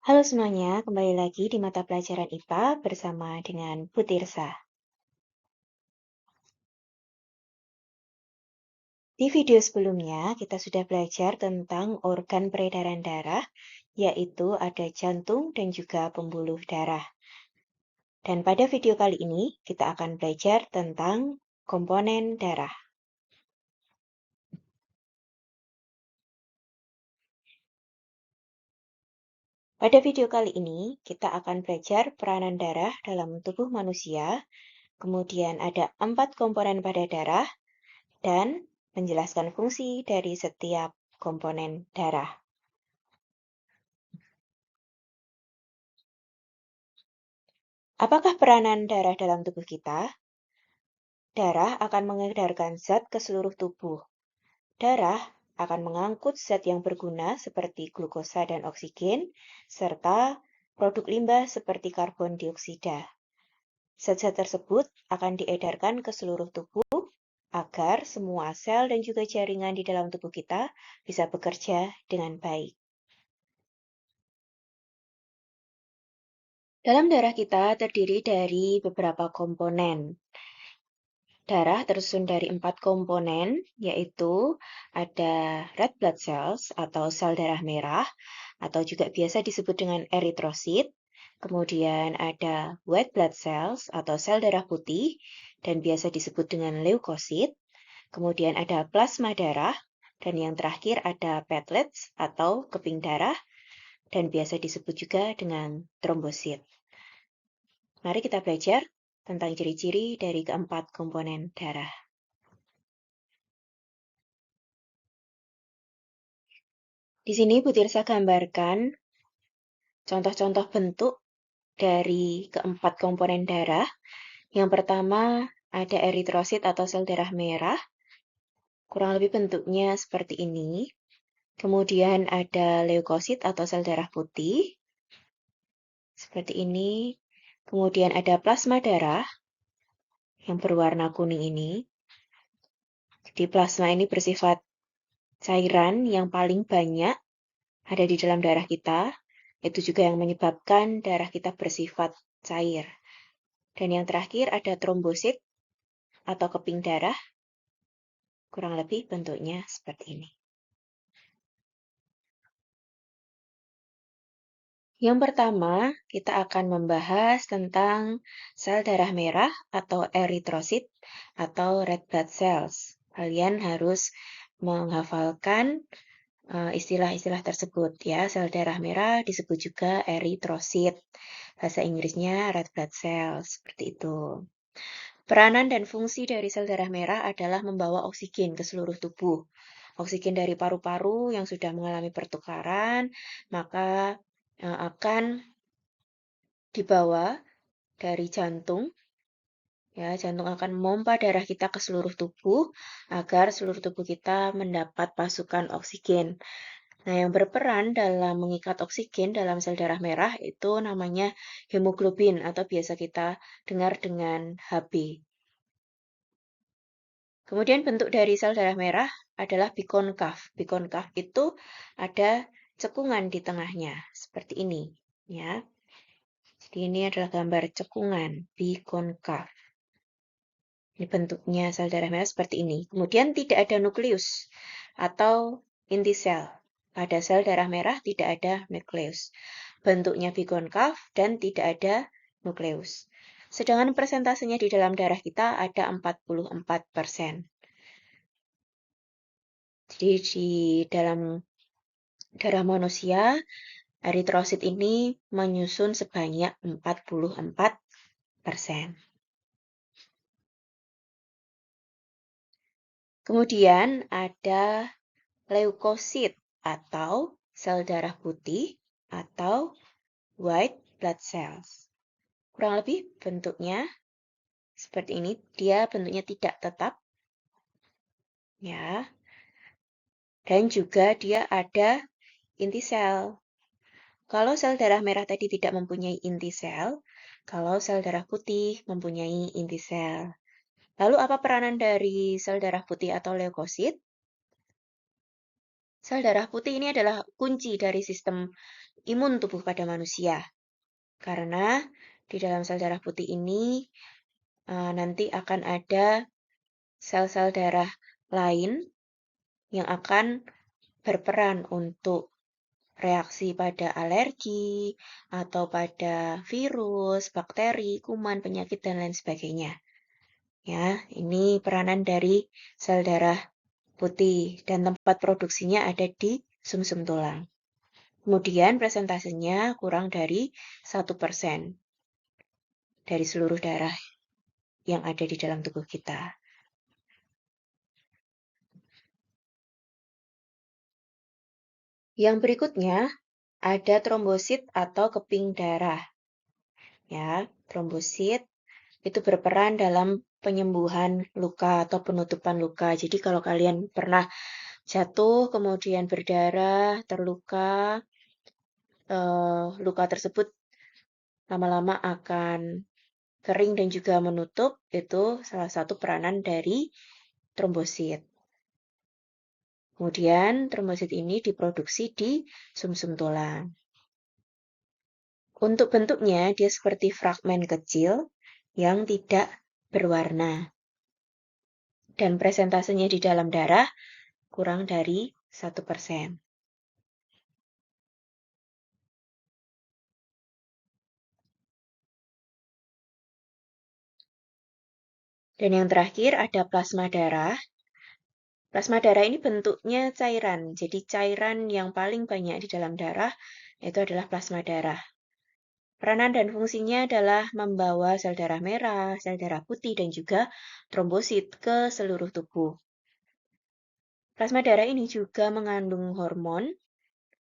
Halo semuanya, kembali lagi di mata pelajaran IPA bersama dengan Bu Tirsa. Di video sebelumnya, kita sudah belajar tentang organ peredaran darah, yaitu ada jantung dan juga pembuluh darah. Dan pada video kali ini, kita akan belajar tentang komponen darah. Pada video kali ini, kita akan belajar peranan darah dalam tubuh manusia, kemudian ada 4 komponen pada darah, dan menjelaskan fungsi dari setiap komponen darah. Apakah peranan darah dalam tubuh kita? Darah akan mengedarkan zat ke seluruh tubuh. Darah akan mengangkut zat yang berguna seperti glukosa dan oksigen, serta produk limbah seperti karbon dioksida. Zat-zat tersebut akan diedarkan ke seluruh tubuh agar semua sel dan juga jaringan di dalam tubuh kita bisa bekerja dengan baik. Dalam darah kita terdiri dari beberapa komponen. Darah tersusun dari 4 komponen, yaitu ada red blood cells atau sel darah merah, atau juga biasa disebut dengan eritrosit. Kemudian ada white blood cells atau sel darah putih, dan biasa disebut dengan leukosit. Kemudian ada plasma darah, dan yang terakhir ada platelets atau keping darah, dan biasa disebut juga dengan trombosit. Mari kita belajar tentang ciri-ciri dari keempat komponen darah. Di sini Bu Tirsa gambarkan contoh-contoh bentuk dari keempat komponen darah. Yang pertama ada eritrosit atau sel darah merah. Kurang lebih bentuknya seperti ini. Kemudian ada leukosit atau sel darah putih. Seperti ini. Kemudian ada plasma darah yang berwarna kuning ini. Jadi plasma ini bersifat cairan yang paling banyak ada di dalam darah kita. Itu juga yang menyebabkan darah kita bersifat cair. Dan yang terakhir ada trombosit atau keping darah. Kurang lebih bentuknya seperti ini. Yang pertama, kita akan membahas tentang sel darah merah atau eritrosit atau red blood cells. Kalian harus menghafalkan istilah-istilah tersebut ya. Sel darah merah disebut juga eritrosit. Bahasa Inggrisnya red blood cells, seperti itu. Peranan dan fungsi dari sel darah merah adalah membawa oksigen ke seluruh tubuh. Oksigen dari paru-paru yang sudah mengalami pertukaran, maka akan dibawa dari jantung. Ya, jantung akan memompa darah kita ke seluruh tubuh agar seluruh tubuh kita mendapat pasokan oksigen. Nah, yang berperan dalam mengikat oksigen dalam sel darah merah itu namanya hemoglobin atau biasa kita dengar dengan Hb. Kemudian bentuk dari sel darah merah adalah bikonkav. Bikonkav itu ada cekungan di tengahnya, seperti ini. Ya. Jadi ini adalah gambar cekungan, bikonkav. Ini bentuknya sel darah merah seperti ini. Kemudian tidak ada nukleus atau inti sel. Pada sel darah merah tidak ada nukleus. Bentuknya bikonkav dan tidak ada nukleus. Sedangkan persentasenya di dalam darah kita ada 44%. Jadi di dalam darah manusia, eritrosit ini menyusun sebanyak 44%. Kemudian ada leukosit atau sel darah putih atau white blood cells. Kurang lebih bentuknya seperti ini. Dia bentuknya tidak tetap. Ya. Dan juga dia ada inti sel. Kalau sel darah merah tadi tidak mempunyai inti sel, kalau sel darah putih mempunyai inti sel. Lalu apa peranan dari sel darah putih atau leukosit? Sel darah putih ini adalah kunci dari sistem imun tubuh pada manusia. Karena di dalam sel darah putih ini nanti akan ada sel-sel darah lain yang akan berperan untuk reaksi pada alergi atau pada virus, bakteri, kuman, penyakit, dan lain sebagainya. Ya, ini peranan dari sel darah putih dan tempat produksinya ada di sumsum tulang. Kemudian presentasenya kurang dari 1% dari seluruh darah yang ada di dalam tubuh kita. Yang berikutnya ada trombosit atau keping darah. Ya, trombosit itu berperan dalam penyembuhan luka atau penutupan luka. Jadi kalau kalian pernah jatuh, kemudian berdarah, terluka, luka tersebut lama-lama akan kering dan juga menutup, itu salah satu peranan dari trombosit. Kemudian trombosit ini diproduksi di sumsum tulang. Untuk bentuknya, dia seperti fragmen kecil yang tidak berwarna. Dan presentasenya di dalam darah kurang dari 1%. Dan yang terakhir ada plasma darah. Plasma darah ini bentuknya cairan. Jadi cairan yang paling banyak di dalam darah itu adalah plasma darah. Peranan dan fungsinya adalah membawa sel darah merah, sel darah putih, dan juga trombosit ke seluruh tubuh. Plasma darah ini juga mengandung hormon,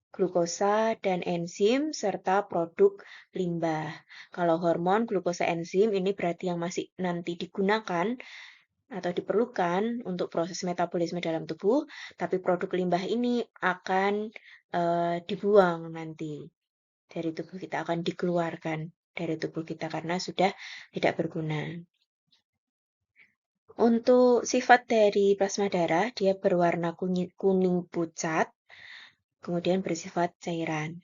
glukosa, dan enzim, serta produk limbah. Kalau hormon, glukosa, enzim ini berarti yang masih nanti digunakan atau diperlukan untuk proses metabolisme dalam tubuh, tapi produk limbah ini akan dibuang nanti dari tubuh kita, akan dikeluarkan dari tubuh kita karena sudah tidak berguna. Untuk sifat dari plasma darah, dia berwarna kuning pucat, kemudian bersifat cairan.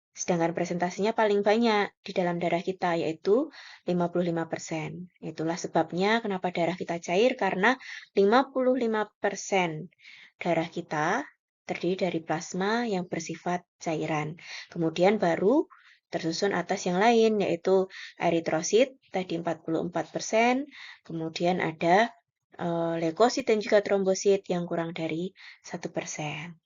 Sedangkan presentasinya paling banyak di dalam darah kita, yaitu 55%. Itulah sebabnya kenapa darah kita cair, karena 55% darah kita terdiri dari plasma yang bersifat cairan. Kemudian baru tersusun atas yang lain, yaitu eritrosit, tadi 44%, kemudian ada leukosit dan juga trombosit yang kurang dari 1%.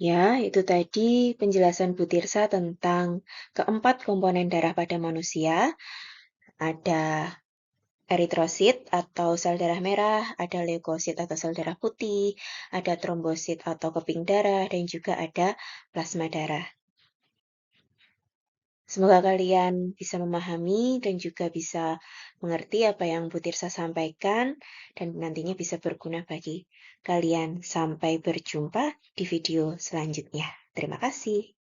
Ya, itu tadi penjelasan Bu Tirsa tentang keempat komponen darah pada manusia. Ada eritrosit atau sel darah merah, ada leukosit atau sel darah putih, ada trombosit atau keping darah, dan juga ada plasma darah. Semoga kalian bisa memahami dan juga bisa mengerti apa yang Bu Tirsa sampaikan dan nantinya bisa berguna bagi kalian. Sampai berjumpa di video selanjutnya. Terima kasih.